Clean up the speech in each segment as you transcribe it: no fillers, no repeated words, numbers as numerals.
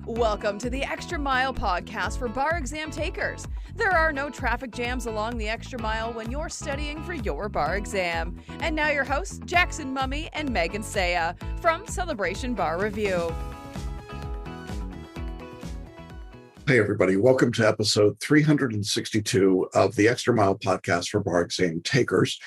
Welcome to the Extra Mile podcast for bar exam takers. There are no traffic jams along the extra mile when you're studying for your bar exam. And now your hosts, Jackson Mummy and Megan Saya from Celebration Bar Review. Hey, everybody. Welcome to episode 362 of the Extra Mile podcast for bar exam takers.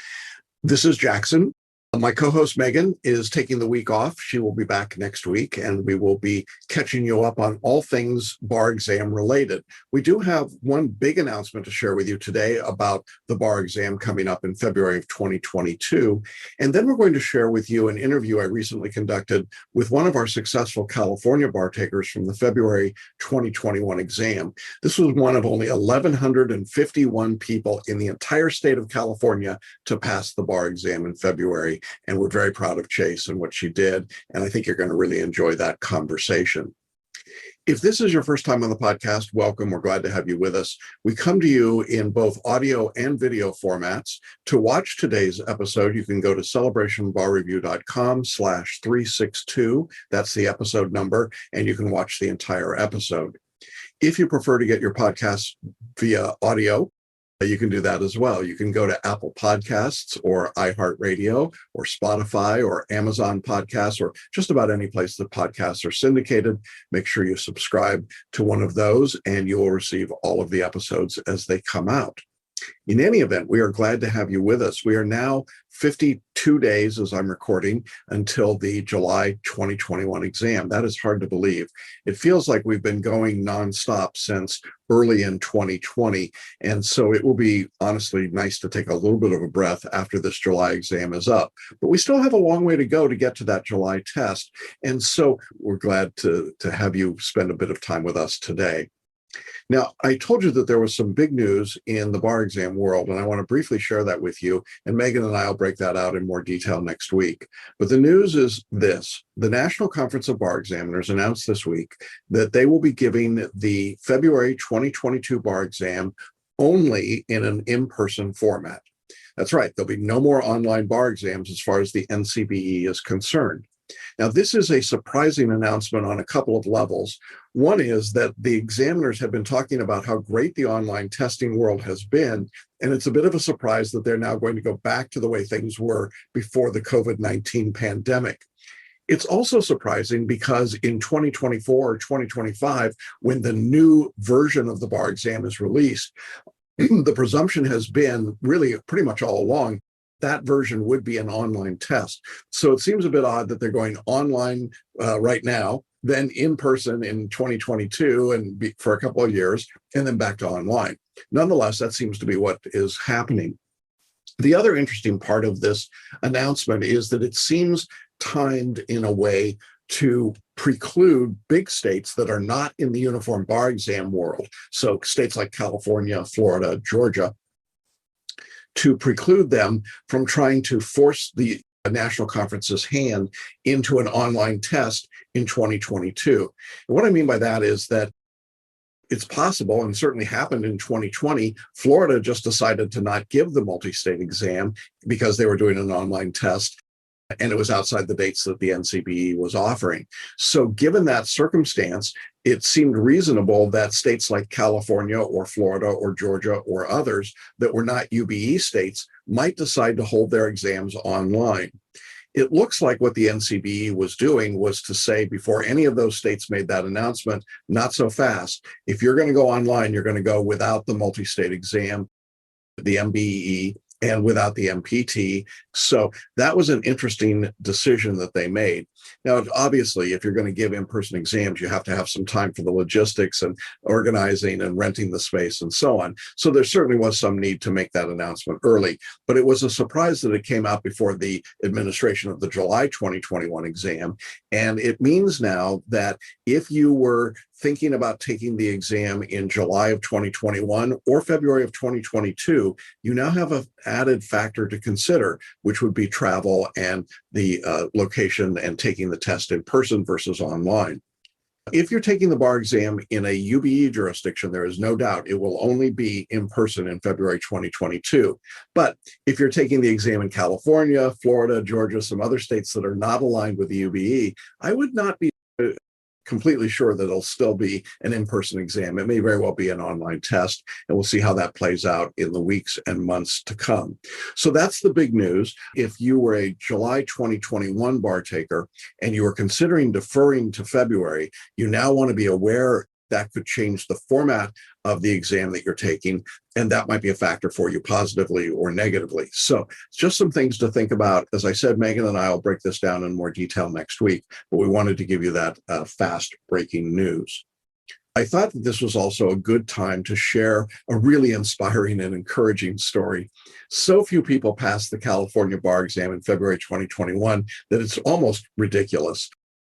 This is Jackson. My co-host Megan is taking the week off. She will be back next week, and we will be catching you up on all things bar exam related. We do have one big announcement to share with you today about the bar exam coming up in February of 2022. And then we're going to share with you an interview I recently conducted with one of our successful California bar takers from the February 2021 exam. This was one of only 1,151 people in the entire state of California to pass the bar exam in February. And we're very proud of Chase and what she did. And I think you're going to really enjoy that conversation. If this is your first time on the podcast, welcome. We're glad to have you with us. We come to you in both audio and video formats. To watch today's episode, you can go to celebrationbarreview.com/362. That's the episode number, and you can watch the entire episode. If you prefer to get your podcast via audio, you can do that as well. You can go to Apple Podcasts or iHeartRadio or Spotify or Amazon Podcasts or just about any place that podcasts are syndicated. Make sure you subscribe to one of those and you will receive all of the episodes as they come out. In any event, we are glad to have you with us. We are now 52 days, as I'm recording, until the July 2021 exam. That is hard to believe. It feels like we've been going nonstop since early in 2020. And so it will be honestly nice to take a little bit of a breath after this July exam is up. But we still have a long way to go to get to that July test. And so we're glad to have you spend a bit of time with us today. Now, I told you that there was some big news in the bar exam world, and I want to briefly share that with you, and Megan and I will break that out in more detail next week. But the news is this. The National Conference of Bar Examiners announced this week that they will be giving the February 2022 bar exam only in an in-person format. That's right. There'll be no more online bar exams as far as the NCBE is concerned. Now, this is a surprising announcement on a couple of levels. One is that the examiners have been talking about how great the online testing world has been, and it's a bit of a surprise that they're now going to go back to the way things were before the COVID-19 pandemic. It's also surprising because in 2024 or 2025, when the new version of the bar exam is released, the presumption has been really pretty much all along that version would be an online test. So it seems a bit odd that they're going online right now, then in person in 2022 and for a couple of years, and then back to online. Nonetheless, that seems to be what is happening. The other interesting part of this announcement is that it seems timed in a way to preclude big states that are not in the uniform bar exam world. So states like California, Florida, Georgia, to preclude them from trying to force the national conference's hand into an online test in 2022. And what I mean by that is that it's possible, and certainly happened in 2020, Florida just decided to not give the multi-state exam because they were doing an online test, and it was outside the dates that the NCBE was offering. So given that circumstance, it seemed reasonable that states like California or Florida or Georgia or others that were not UBE states might decide to hold their exams online. It looks like what the NCBE was doing was to say before any of those states made that announcement, not so fast. If you're going to go online, you're going to go without the multi-state exam, the MBE, and without the MPT. So that was an interesting decision that they made. Now, obviously, if you're going to give in-person exams, you have to have some time for the logistics and organizing and renting the space and so on. So there certainly was some need to make that announcement early, but it was a surprise that it came out before the administration of the July 2021 exam. And it means now that if you were thinking about taking the exam in July of 2021 or February of 2022, you now have an added factor to consider, which would be travel and the location and taking the test in person versus online. If you're taking the bar exam in a UBE jurisdiction, there is no doubt it will only be in person in February 2022. But if you're taking the exam in California, Florida, Georgia, some other states that are not aligned with the UBE, I would not be completely sure that it'll still be an in-person exam. It may very well be an online test, and we'll see how that plays out in the weeks and months to come. So that's the big news. If you were a July 2021 bar taker and you were considering deferring to February, you now want to be aware that could change the format of the exam that you're taking, and that might be a factor for you positively or negatively. So just some things to think about. As I said, Megan and I will break this down in more detail next week, but we wanted to give you that fast breaking news. I thought that this was also a good time to share a really inspiring and encouraging story. So few people passed the California bar exam in February 2021 that it's almost ridiculous.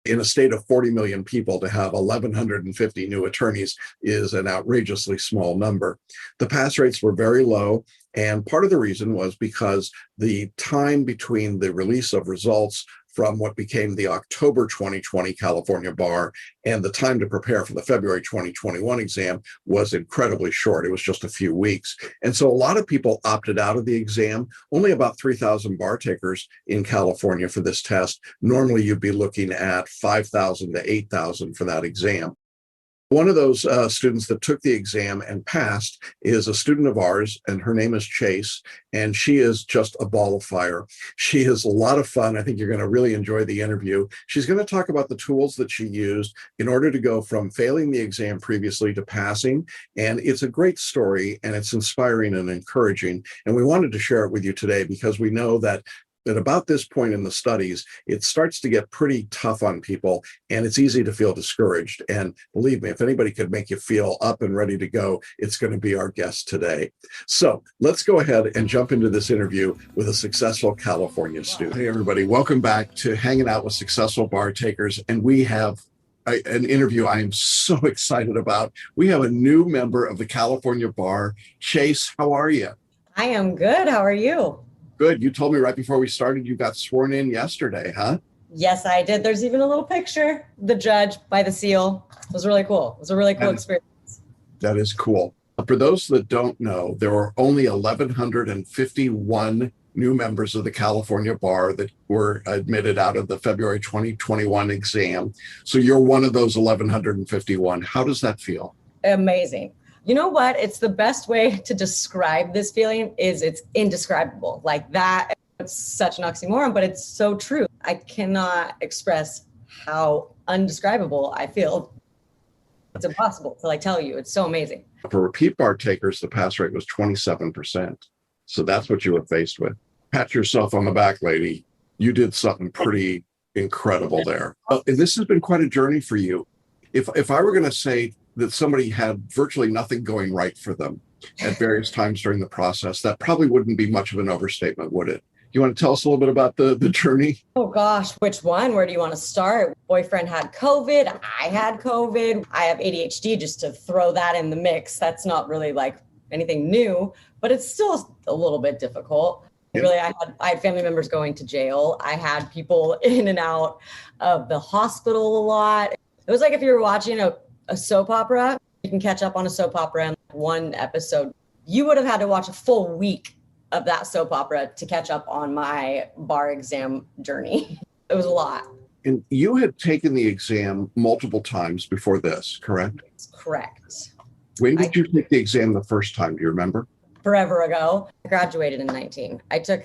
In a state of 40 million people, to have 1,150 new attorneys is an outrageously small number. The pass rates were very low, and part of the reason was because the time between the release of results from what became the October 2020 California bar and the time to prepare for the February 2021 exam was incredibly short. It was just a few weeks. And so a lot of people opted out of the exam. Only about 3,000 bar takers in California for this test. Normally you'd be looking at 5,000 to 8,000 for that exam. One of those students that took the exam and passed is a student of ours, and her name is Chase, and she is just a ball of fire. She is a lot of fun. I think you're going to really enjoy the interview. She's going to talk about the tools that she used in order to go from failing the exam previously to passing, and it's a great story, and it's inspiring and encouraging, and we wanted to share it with you today because we know that at about this point in the studies, it starts to get pretty tough on people, and it's easy to feel discouraged. And believe me, if anybody could make you feel up and ready to go, it's going to be our guest today. So let's go ahead and jump into this interview with a successful California student. Hey, everybody, welcome back to Hanging Out with Successful Bar Takers. And we have an interview I am so excited about. We have a new member of the California Bar. Chase, how are you? I am good. How are you? Good. You told me right before we started you got sworn in yesterday, huh? Yes, I did. There's even a little picture, the judge by the seal. It was really cool. It was a really cool experience. That is cool. For those that don't know, there were only 1,151 new members of the California Bar that were admitted out of the February 2021 exam. So you're one of those 1,151. How does that feel? Amazing. You know what? It's the best way to describe this feeling is it's indescribable. Like that, it's such an oxymoron, but it's so true. I cannot express how undescribable I feel. It's impossible to tell you. It's so amazing. For repeat bar takers, the pass rate was 27%. So that's what you were faced with. Pat yourself on the back, lady. You did something pretty incredible there. And this has been quite a journey for you. If I were going to say that somebody had virtually nothing going right for them at various times during the process, that probably wouldn't be much of an overstatement, would it? You want to tell us a little bit about the journey? Oh gosh, which one? Where do you want to start? Boyfriend had COVID. I had COVID. I have ADHD, just to throw that in the mix. That's not really anything new, but it's still a little bit difficult. Yeah. Really, I had family members going to jail. I had people in and out of the hospital a lot. It was like if you were watching a soap opera, you can catch up on a soap opera in one episode. You would have had to watch a full week of that soap opera to catch up on my bar exam journey. It was a lot. And you had taken the exam multiple times before this, correct? That's correct. When did you take the exam the first time? Do you remember? Forever ago. I graduated in 19. I took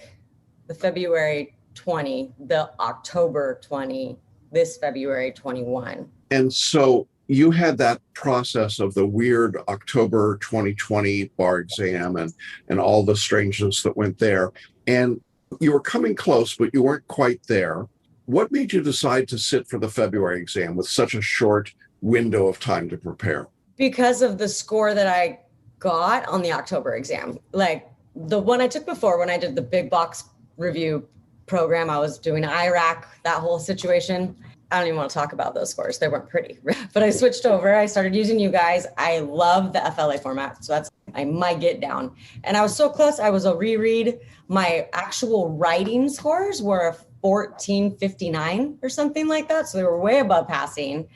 the February 20, the October 20, this February 21. And so you had that process of the weird October 2020 bar exam and all the strangeness that went there. And you were coming close, but you weren't quite there. What made you decide to sit for the February exam with such a short window of time to prepare? Because of the score that I got on the October exam. The one I took before when I did the big box review program, I was doing IRAC, that whole situation. I don't even want to talk about those scores. They weren't pretty, but I switched over. I started using you guys. I love the FLA format. So that's my get down. And I was so close. I was a reread. My actual writing scores were a 1459 or something like that. So they were way above passing,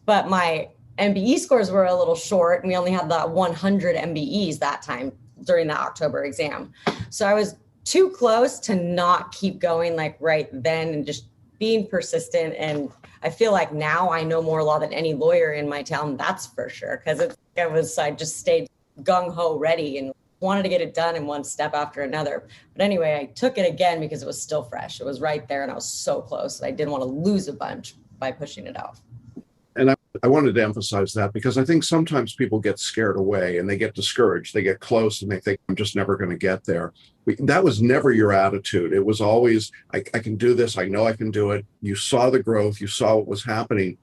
but my MBE scores were a little short. And we only had that 100 MBEs that time during the October exam. So I was too close to not keep going right then and just being persistent. And I feel like now I know more law than any lawyer in my town. That's for sure. Because I just stayed gung-ho ready and wanted to get it done in one step after another. But anyway, I took it again because it was still fresh. It was right there and I was so close. I didn't want to lose a bunch by pushing it off. And I wanted to emphasize that because I think sometimes people get scared away and they get discouraged. They get close and they think, I'm just never going to get there. That was never your attitude. It was always, I can do this. I know I can do it. You saw the growth. You saw what was happening.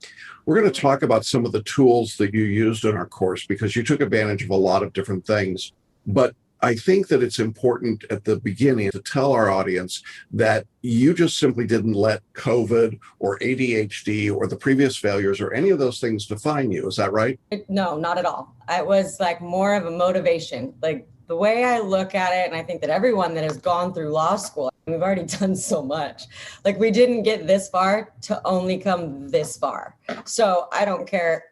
We're going to talk about some of the tools that you used in our course because you took advantage of a lot of different things. But I think that it's important at the beginning to tell our audience that you just simply didn't let COVID or ADHD or the previous failures or any of those things define you. Is that right? No, not at all. It was like more of a motivation. Like the way I look at it, and I think that everyone that has gone through law school, we've already done so much. Like we didn't get this far to only come this far. So I don't care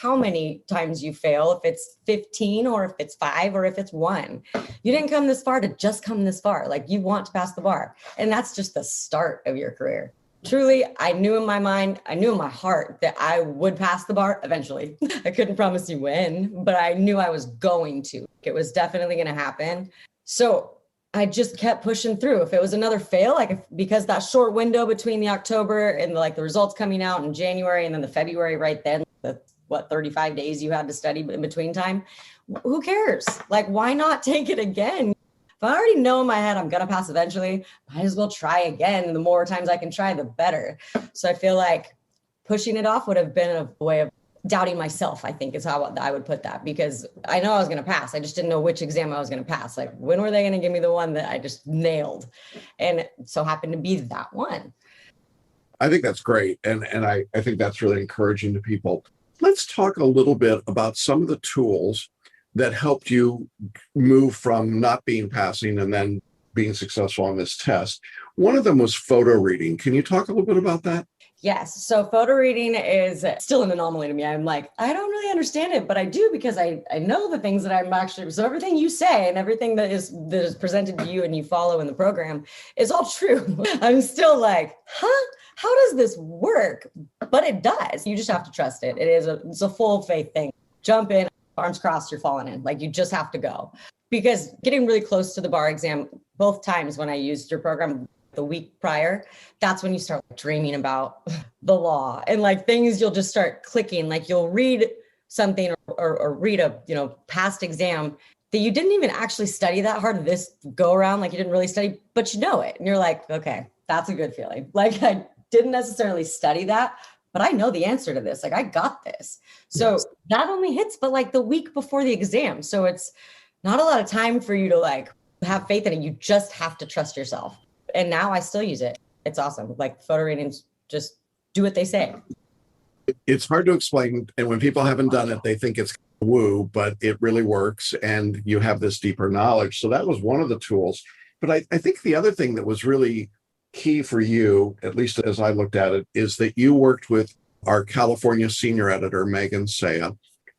how many times you fail, if it's 15 or if it's 5 or if it's 1. You didn't come this far to just come this far. Like you want to pass the bar. And that's just the start of your career. Truly, I knew in my mind, I knew in my heart that I would pass the bar eventually. I couldn't promise you when, but I knew I was going to. It was definitely going to happen. So I just kept pushing through. If it was another fail, because that short window between the October and the results coming out in January and then the February right then, 35 days you had to study in between time. Who cares? Like, why not take it again? If I already know in my head I'm going to pass eventually, might as well try again. The more times I can try, the better. So I feel like pushing it off would have been a way of doubting myself, I think is how I would put that, because I know I was going to pass. I just didn't know which exam I was going to pass. Like, when were they going to give me the one that I just nailed? And it so happened to be that one. I think that's great. And I think that's really encouraging to people. Let's talk a little bit about some of the tools that helped you move from not being passing and then being successful on this test. One of them was photo reading. Can you talk a little bit about that? Yes. So photo reading is still an anomaly to me. I'm like, I don't really understand it, but I do because I know the things that I'm actually, so everything you say and everything that is presented to you and you follow in the program is all true. I'm still like, how does this work? But it does. You just have to trust it. It's a full faith thing. Jump in, arms crossed, you're falling in. Like, you just have to go. Because getting really close to the bar exam, both times when I used your program the week prior, that's when you start dreaming about the law and things you'll just start clicking. Like, you'll read something or read a past exam that you didn't even actually study that hard this go around. Like, you didn't really study, but you know it. And you're like, okay, that's a good feeling. Like, I didn't necessarily study that, but I know the answer to this. Like, I got this. So that only hits, but the week before the exam. So it's not a lot of time for you to have faith in it. You just have to trust yourself. And now I still use it. It's awesome. Photo readings, just do what they say. It's hard to explain. And when people haven't done it, they think it's woo, but it really works. And you have this deeper knowledge. So that was one of the tools. But I think the other thing that was really key for you, at least as I looked at it, is that you worked with our California senior editor, Megan Saya,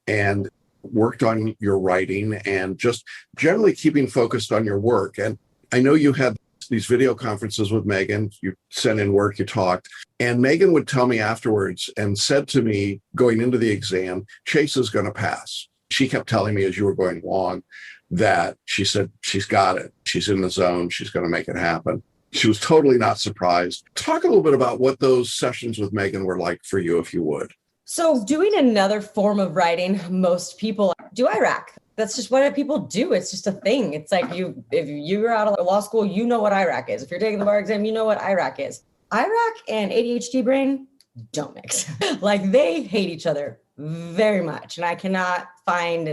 and worked on your writing and just generally keeping focused on your work. And I know you had these video conferences with Megan, you sent in work, you talked, and Megan would tell me afterwards and said to me going into the exam, Chase is going to pass. She kept telling me as you were going along that she said, she's got it. She's in the zone. She's going to make it happen. She was totally not surprised. Talk a little bit about what those sessions with Megan were like for you, if you would. So doing another form of writing, most people do IRAC. That's just what people do. It's just a thing. It's like if you're out of law school, you know what IRAC is. If you're taking the bar exam, you know what IRAC is. IRAC and ADHD brain don't mix. They hate each other very much. And I cannot find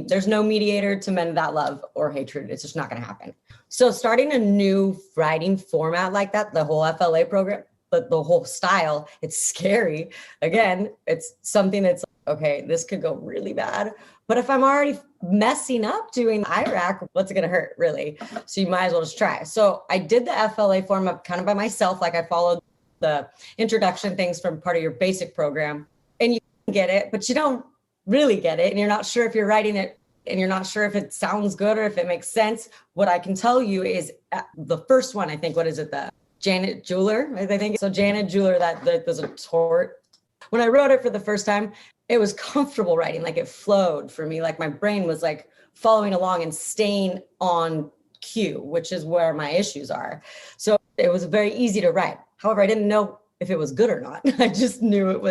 there's no mediator to mend that love or hatred. It's just not going to happen. So starting a new writing format like that, the whole FLA program, but the whole style, it's scary. Again, it's something that's okay, this could go really bad. But if I'm already messing up doing IRAC, what's it going to hurt, really? So you might as well just try. So I did the FLA format kind of by myself. I followed the introduction things from part of your basic program. And you get it, but you don't really get it. And you're not sure if you're writing it and you're not sure if it sounds good or if it makes sense. What I can tell you is the first one, I think, what is it? The Janet Jeweler, I think. So Janet Jeweler, that was a tort. When I wrote it for the first time, it was comfortable writing. Like it flowed for me. Like my brain was like following along and staying on cue, which is where my issues are. So it was very easy to write. However, I didn't know if it was good or not. I just knew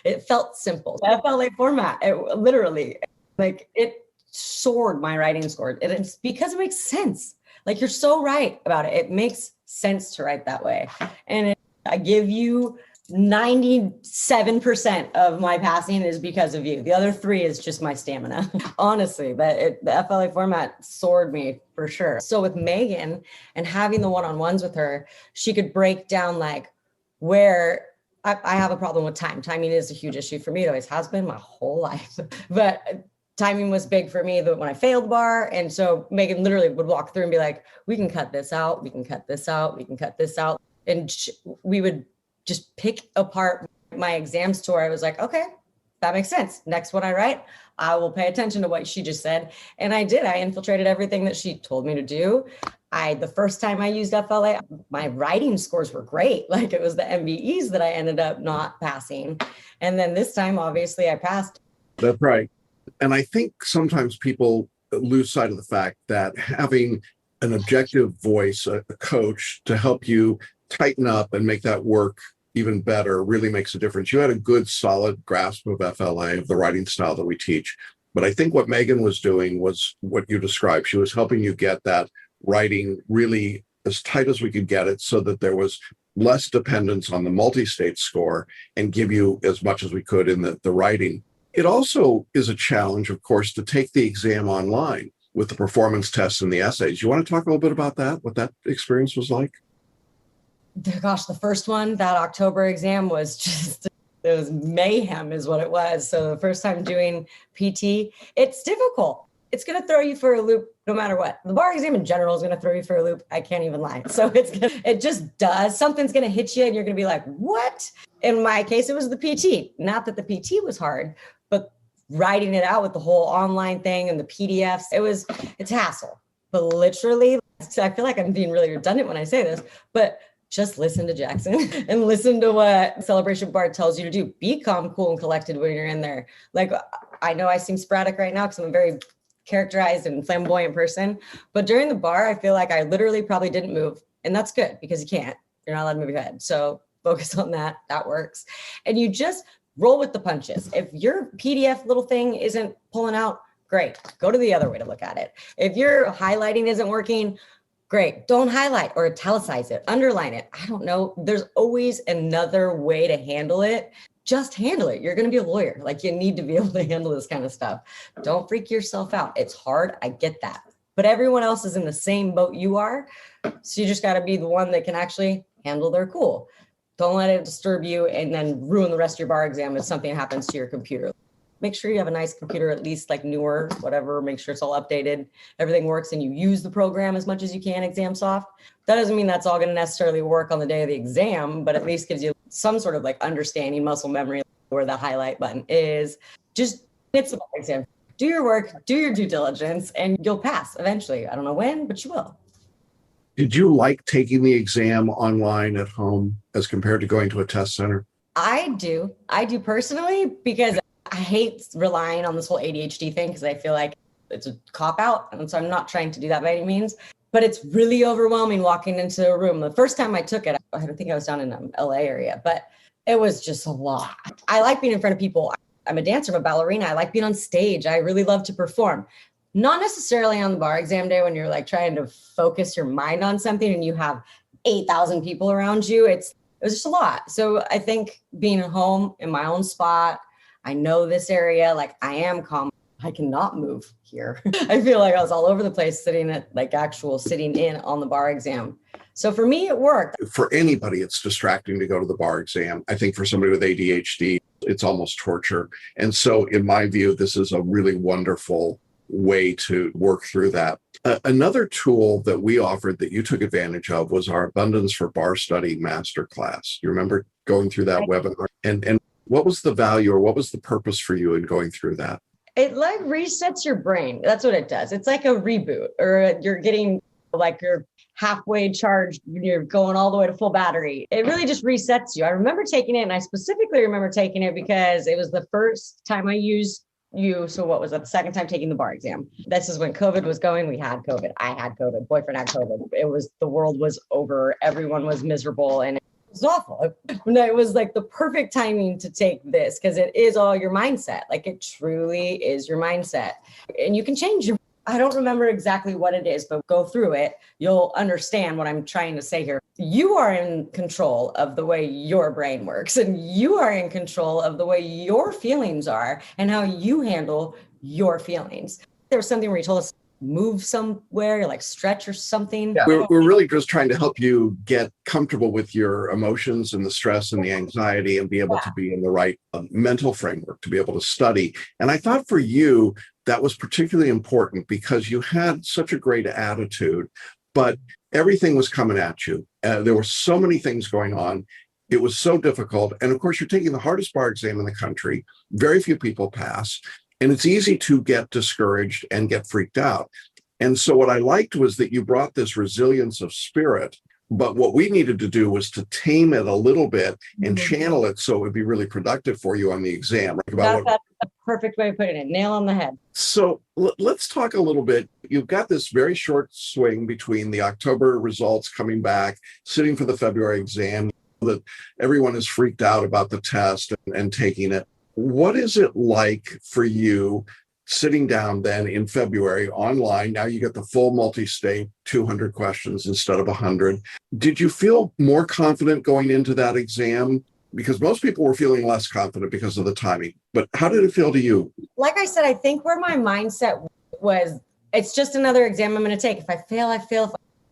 it felt simple. FLA format, literally, like it soared my writing score. And it's because it makes sense. Like you're so right about it. It makes sense to write that way. And I give you 97% of my passing is because of you. The other 3 is just my stamina. Honestly, the FLA format soared me for sure. So with Megan and having the one-on-ones with her, she could break down like where I have a problem with time. Timing is a huge issue for me. It always has been my whole life. But timing was big for me when I failed bar. And so Megan literally would walk through and be like, we can cut this out. We can cut this out. We can cut this out. And we would just pick apart my exams to where I was like, okay, that makes sense. Next one I write, I will pay attention to what she just said. And I did. I infiltrated everything that she told me to do. The first time I used FLA, my writing scores were great. Like it was the MBEs that I ended up not passing. And then this time, obviously, I passed. That's right. And I think sometimes people lose sight of the fact that having an objective voice, a coach to help you tighten up and make that work even better really makes a difference. You had a good, solid grasp of FLA, of the writing style that we teach. But I think what Megan was doing was what you described. She was helping you get that writing really as tight as we could get it so that there was less dependence on the multi-state score and give you as much as we could in the writing. It also is a challenge, of course, to take the exam online with the performance tests and the essays. You want to talk a little bit about that, what that experience was like? Gosh, the first one, that October exam was just, it was mayhem is what it was. So the first time doing PT, it's difficult. It's going to throw you for a loop no matter what. The bar exam in general is going to throw you for a loop. I can't even lie. So it just does. Something's going to hit you and you're going to be like, what? In my case, it was the PT. Not that the PT was hard, but writing it out with the whole online thing and the PDFs, it's hassle. But literally, I feel like I'm being really redundant when I say this, but just listen to Jackson and listen to what Celebration Bar tells you to do. Be calm, cool, and collected when you're in there. Like, I know I seem sporadic right now because I'm a very characterized and flamboyant person, but during the bar, I feel like I literally probably didn't move. And that's good because you can't. You're not allowed to move your head. So focus on that. That works. And you just roll with the punches. If your PDF little thing isn't pulling out, great. Go to the other way to look at it. If your highlighting isn't working, great. Don't highlight or italicize it, underline it. I don't know. There's always another way to handle it. Just handle it. You're going to be a lawyer. Like you need to be able to handle this kind of stuff. Don't freak yourself out. It's hard. I get that. But everyone else is in the same boat you are. So you just got to be the one that can actually handle their cool. Don't let it disturb you and then ruin the rest of your bar exam if something happens to your computer. Make sure you have a nice computer, at least like newer, whatever, make sure it's all updated, everything works, and you use the program as much as you can, ExamSoft. That doesn't mean that's all going to necessarily work on the day of the exam, but at least gives you some sort of like understanding, muscle memory, where the highlight button is. Just it's the exam. Do your work, do your due diligence, and you'll pass eventually. I don't know when, but you will. Did you like taking the exam online at home as compared to going to a test center? I do personally, because I hate relying on this whole ADHD thing because I feel like it's a cop out. And so I'm not trying to do that by any means, but it's really overwhelming walking into a room. The first time I took it, I think I was down in the LA area, but it was just a lot. I like being in front of people. I'm a dancer, I'm a ballerina. I like being on stage. I really love to perform. Not necessarily on the bar exam day when you're like trying to focus your mind on something and you have 8,000 people around you. It was just a lot. So I think being at home in my own spot, I know this area, like I am calm. I cannot move here. I feel like I was all over the place sitting in on the bar exam. So for me, it worked. For anybody, it's distracting to go to the bar exam. I think for somebody with ADHD, it's almost torture. And so in my view, this is a really wonderful way to work through that. Another tool that we offered that you took advantage of was our Abundance for Bar Study MasterClass. You remember going through that webinar? And what was the value or what was the purpose for you in going through that? It like resets your brain. That's what it does. It's like a reboot, or you're getting like you're halfway charged, you're going all the way to full battery. It really just resets you. I remember taking it, and I specifically remember taking it because it was the first time I used you. So what was that? The second time taking the bar exam. This is when COVID was going. We had COVID. I had COVID. Boyfriend had COVID. The world was over. Everyone was miserable, and it was awful. It was like the perfect timing to take this because it is all your mindset. Like it truly is your mindset, and you can change your. I don't remember exactly what it is, but go through it. You'll understand what I'm trying to say here. You are in control of the way your brain works, and you are in control of the way your feelings are and how you handle your feelings. There was something where you told us move somewhere, like stretch or something. Yeah. We're really just trying to help you get comfortable with your emotions and the stress and the anxiety and be able to be in the right mental framework to be able to study. And I thought for you, that was particularly important because you had such a great attitude, but everything was coming at you. There were so many things going on. It was so difficult. And of course, you're taking the hardest bar exam in the country. Very few people pass. And it's easy to get discouraged and get freaked out. And so what I liked was that you brought this resilience of spirit. But what we needed to do was to tame it a little bit and channel it so it would be really productive for you on the exam. That's a perfect way of putting it. Nail on the head. So let's talk a little bit. You've got this very short swing between the October results coming back, sitting for the February exam, that everyone is freaked out about the test and taking it. What is it like for you sitting down then in February online? Now you get the full multi-state 200 questions instead of 100. Did you feel more confident going into that exam? Because most people were feeling less confident because of the timing. But how did it feel to you? Like I said, I think where my mindset was, it's just another exam I'm going to take. If I fail, I fail. If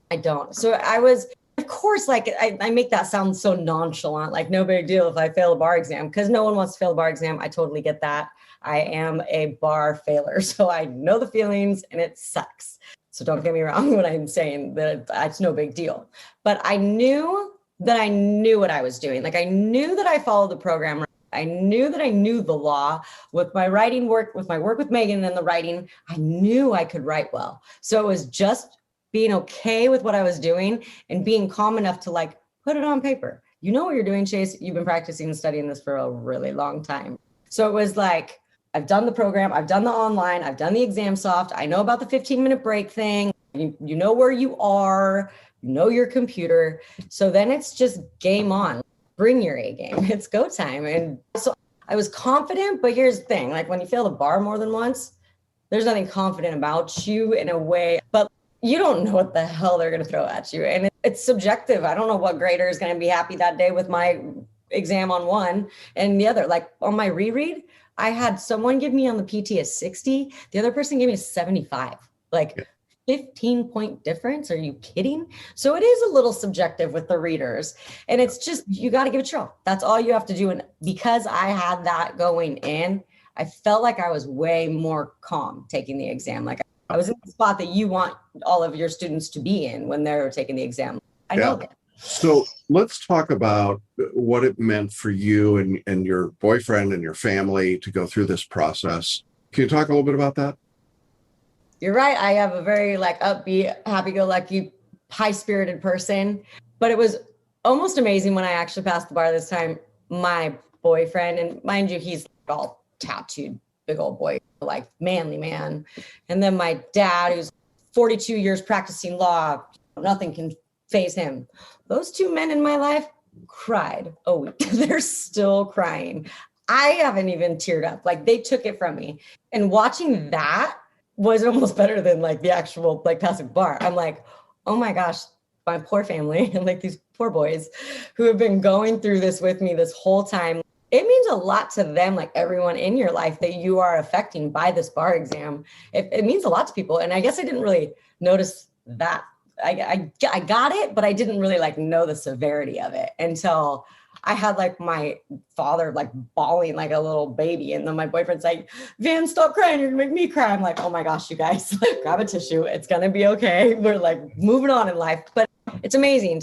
I don't. So I was, of course, like I make that sound so nonchalant, like no big deal if I fail a bar exam, because no one wants to fail a bar exam. I totally get that. I am a bar failer, so I know the feelings and it sucks. So don't get me wrong when I'm saying that it's no big deal. But I knew that I knew what I was doing. Like I knew that I followed the program. I knew that I knew the law with my writing work, with my work with Megan and the writing. I knew I could write well. So it was just being okay with what I was doing and being calm enough to like put it on paper. You know what you're doing, Chase. You've been practicing and studying this for a really long time. So it was like, I've done the program, I've done the online, I've done the exam soft. I know about the 15-minute break thing. You know where you are, you know your computer. So then it's just game on. Bring your A game. It's go time. And so I was confident, but here's the thing. Like when you fail the bar more than once, there's nothing confident about you in a way, but you don't know what the hell they're going to throw at you. And it's subjective. I don't know what grader is going to be happy that day with my exam on one and the other. Like on my reread, I had someone give me on the PT a 60. The other person gave me a 75. Like 15-point difference. Are you kidding? So it is a little subjective with the readers. And it's just, you got to give it a shot. That's all you have to do. And because I had that going in, I felt like I was way more calm taking the exam. Like I was in the spot that you want all of your students to be in when they're taking the exam. I know that. So let's talk about what it meant for you and your boyfriend and your family to go through this process. Can you talk a little bit about that? You're right. I have a very like upbeat, happy-go-lucky, high-spirited person, but it was almost amazing when I actually passed the bar this time. My boyfriend, and mind you, he's all tattooed, big old boy, like manly man. And then my dad, who's 42 years practicing law, nothing can faze him. Those two men in my life cried a week. They're still crying. I haven't even teared up. Like they took it from me. And watching that was almost better than like the actual like passing bar. I'm like, oh my gosh, my poor family and like these poor boys who have been going through this with me this whole time. It means a lot to them, like everyone in your life that you are affecting by this bar exam. It means a lot to people. And I guess I didn't really notice that. I got it, but I didn't really like know the severity of it until I had like my father like bawling like a little baby. And then my boyfriend's like, Van, stop crying. You're gonna make me cry. I'm like, oh my gosh, you guys, like, grab a tissue. It's going to be okay. We're like moving on in life, but it's amazing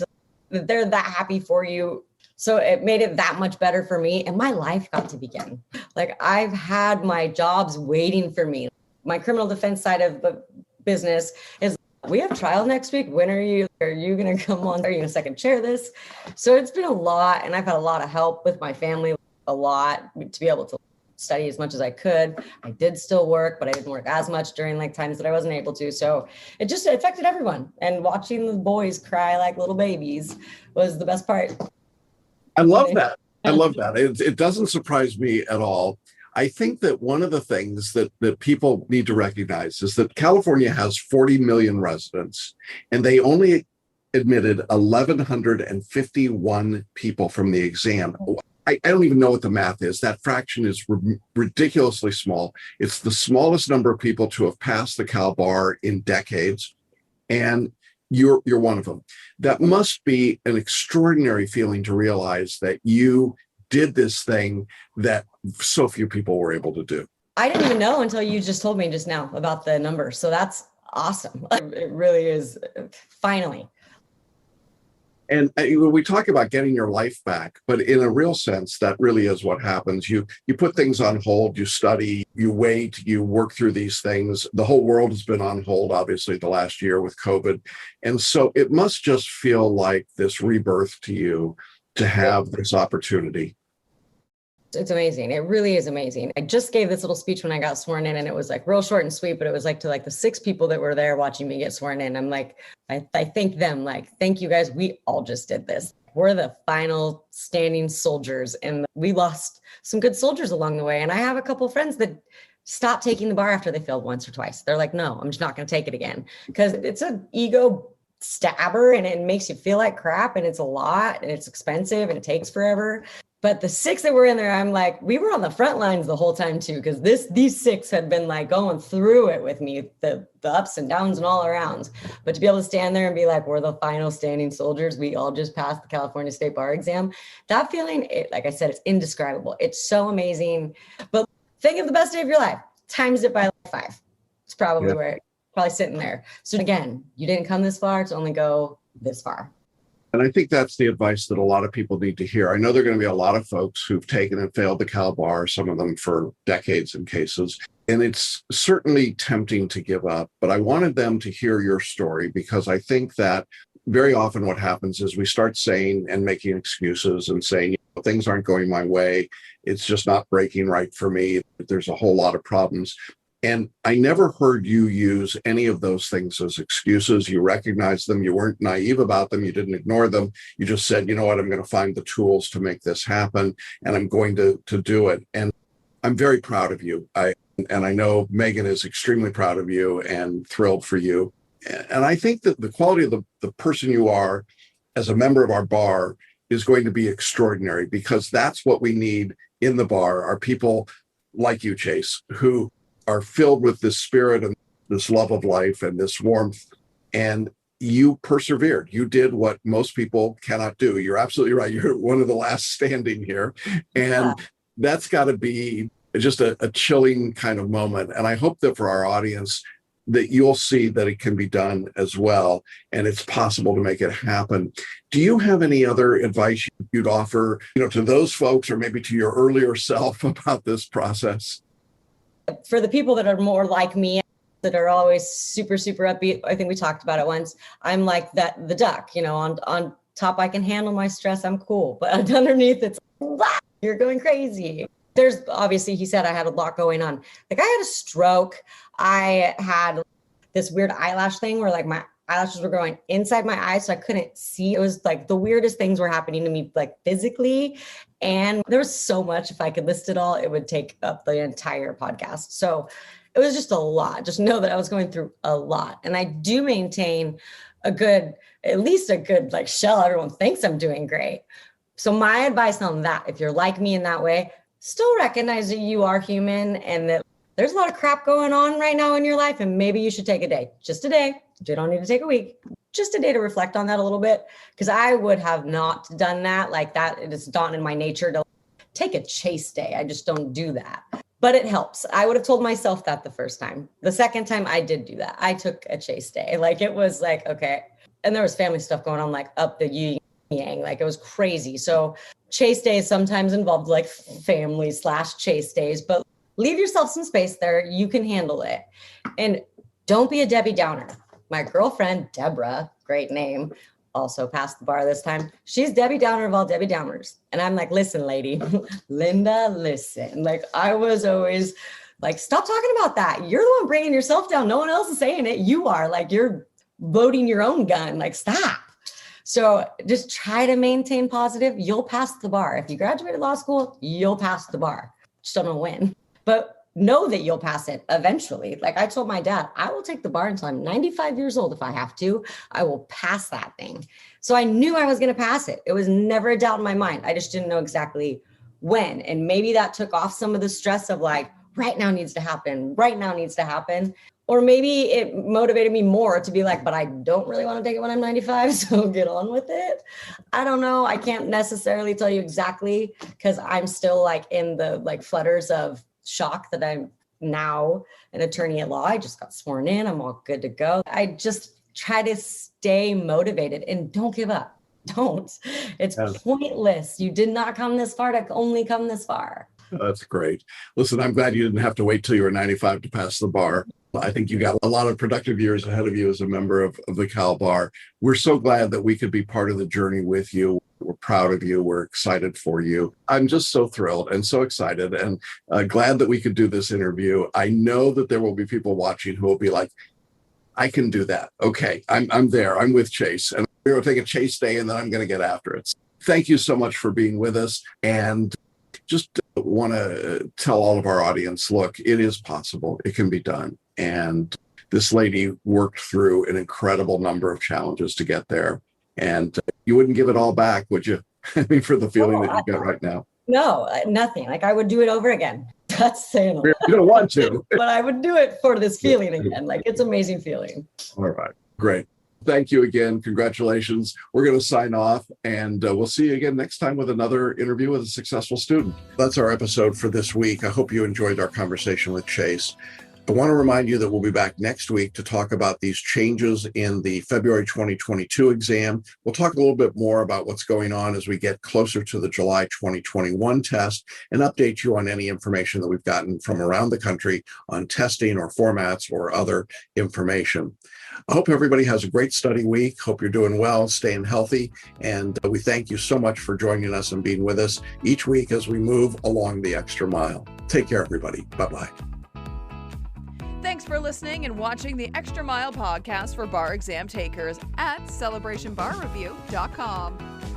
that they're that happy for you. So it made it that much better for me. And my life got to begin. Like I've had my jobs waiting for me. My criminal defense side of the business is we have trial next week. When are you going to come on? Are you going to second chair this? So it's been a lot. And I've had a lot of help with my family, a lot to be able to study as much as I could. I did still work, but I didn't work as much during like times that I wasn't able to. So it just affected everyone. And watching the boys cry like little babies was the best part. I love that. I love that. It doesn't surprise me at all. I think that one of the things that people need to recognize is that California has 40 million residents, and they only admitted 1,151 people from the exam. I don't even know what the math is. That fraction is ridiculously small. It's the smallest number of people to have passed the Cal Bar in decades, and you're one of them. That must be an extraordinary feeling to realize that you did this thing that so few people were able to do. I didn't even know until you just told me just now about the number. So that's awesome. It really is. Finally. And we talk about getting your life back, but in a real sense, that really is what happens. You put things on hold, you study, you wait, you work through these things. The whole world has been on hold, obviously, the last year with COVID. And so it must just feel like this rebirth to you to have this opportunity. It's amazing. It really is amazing. I just gave this little speech when I got sworn in, and it was like real short and sweet, but it was like to like the 6 people that were there watching me get sworn in. I'm like, I thank them, like, thank you guys. We all just did this. We're the final standing soldiers, and we lost some good soldiers along the way. And I have a couple of friends that stopped taking the bar after they failed once or twice. They're like, no, I'm just not going to take it again, because it's an ego stabber and it makes you feel like crap, and it's a lot and it's expensive and it takes forever. But the 6 that were in there, I'm like, we were on the front lines the whole time too, because these 6 had been like going through it with me, the ups and downs and all around. But to be able to stand there and be like, we're the final standing soldiers, we all just passed the California State Bar exam. That feeling, like I said, it's indescribable. It's so amazing. But think of the best day of your life, times it by 5. It's probably where probably sitting there. So again, you didn't come this far to only go this far. And I think that's the advice that a lot of people need to hear. I know there are going to be a lot of folks who've taken and failed the Cal Bar, some of them for decades in cases. And it's certainly tempting to give up, but I wanted them to hear your story, because I think that very often what happens is we start saying and making excuses and saying, things aren't going my way. It's just not breaking right for me. There's a whole lot of problems. And I never heard you use any of those things as excuses. You recognized them. You weren't naive about them. You didn't ignore them. You just said, you know what, I'm going to find the tools to make this happen, and I'm going to do it. And I'm very proud of you. And I know Megan is extremely proud of you and thrilled for you. And I think that the quality of the person you are as a member of our bar is going to be extraordinary, because that's what we need in the bar, are people like you, Chase, who are filled with this spirit and this love of life and this warmth. And you persevered. You did what most people cannot do. You're absolutely right. You're one of the last standing here. And that's got to be just a chilling kind of moment. And I hope that for our audience, that you'll see that it can be done as well, and it's possible to make it happen. Do you have any other advice you'd offer, to those folks, or maybe to your earlier self, about this process? For the people that are more like me, that are always super, super upbeat, I think we talked about it once, I'm like the duck, on top, I can handle my stress, I'm cool. But underneath, it's you're going crazy. There's obviously, he said I had a lot going on. Like, I had a stroke. I had this weird eyelash thing where like my eyelashes were growing inside my eyes, so I couldn't see. It was like the weirdest things were happening to me, like physically. And there was so much, if I could list it all, it would take up the entire podcast. So it was just a lot. Just know that I was going through a lot. And I do maintain at least a good like shell. Everyone thinks I'm doing great. So my advice on that, if you're like me in that way, still recognize that you are human and that there's a lot of crap going on right now in your life. And maybe you should take a day, just a day. You don't need to take a week, just a day to reflect on that a little bit. Because I would have not done that like that. It is not in my nature to take a chase day. I just don't do that. But it helps. I would have told myself that the first time. The second time I did do that. I took a chase day. Like, it was like, okay. And there was family stuff going on, like up the yin yang, like it was crazy. So chase days sometimes involved like family/chase days, but leave yourself some space there. You can handle it. And don't be a Debbie Downer. My girlfriend, Deborah, great name, also passed the bar this time. She's Debbie Downer of all Debbie Downers. And I'm like, listen, lady, Linda, listen. Like, I was always like, stop talking about that. You're the one bringing yourself down. No one else is saying it. You are. Like, you're loading your own gun. Like, stop. So just try to maintain positive. You'll pass the bar. If you graduated law school, you'll pass the bar. Just don't know when. But know that you'll pass it eventually. Like I told my dad, I will take the bar until I'm 95 years old. If I have to, I will pass that thing. So I knew I was going to pass it. It was never a doubt in my mind. I just didn't know exactly when. And maybe that took off some of the stress of like, right now needs to happen. Right now needs to happen. Or maybe it motivated me more to be like, but I don't really want to take it when I'm 95. So get on with it. I don't know. I can't necessarily tell you exactly because I'm still like in the like flutters of shock that I'm now an attorney at law. I just got sworn in. I'm all good to go. I just try to stay motivated and don't give up. Don't. It's pointless. You did not come this far to only come this far. That's great. Listen, I'm glad you didn't have to wait till you were 95 to pass the bar. I think you got a lot of productive years ahead of you as a member of the Cal Bar. We're so glad that we could be part of the journey with you. We're proud of you. We're excited for you. I'm just so thrilled and so excited and glad that we could do this interview. I know that there will be people watching who will be like, I can do that. Okay, I'm there. I'm with Chase. And we're going to take a Chase day and then I'm going to get after it. Thank you so much for being with us. And just want to tell all of our audience, look, it is possible. It can be done. And this lady worked through an incredible number of challenges to get there. And you wouldn't give it all back, would you? I mean, for the feeling that you got right now. No, nothing. Like I would do it over again. That's saying a lot. You don't want to. But I would do it for this feeling again. Like it's an amazing feeling. All right. Great. Thank you again. Congratulations. We're going to sign off and we'll see you again next time with another interview with a successful student. That's our episode for this week. I hope you enjoyed our conversation with Chase. I want to remind you that we'll be back next week to talk about these changes in the February 2022 exam. We'll talk a little bit more about what's going on as we get closer to the July 2021 test and update you on any information that we've gotten from around the country on testing or formats or other information. I hope everybody has a great study week. Hope you're doing well, staying healthy. And we thank you so much for joining us and being with us each week as we move along the extra mile. Take care, everybody. Bye-bye. Thanks for listening and watching the Extra Mile podcast for bar exam takers at celebrationbarreview.com.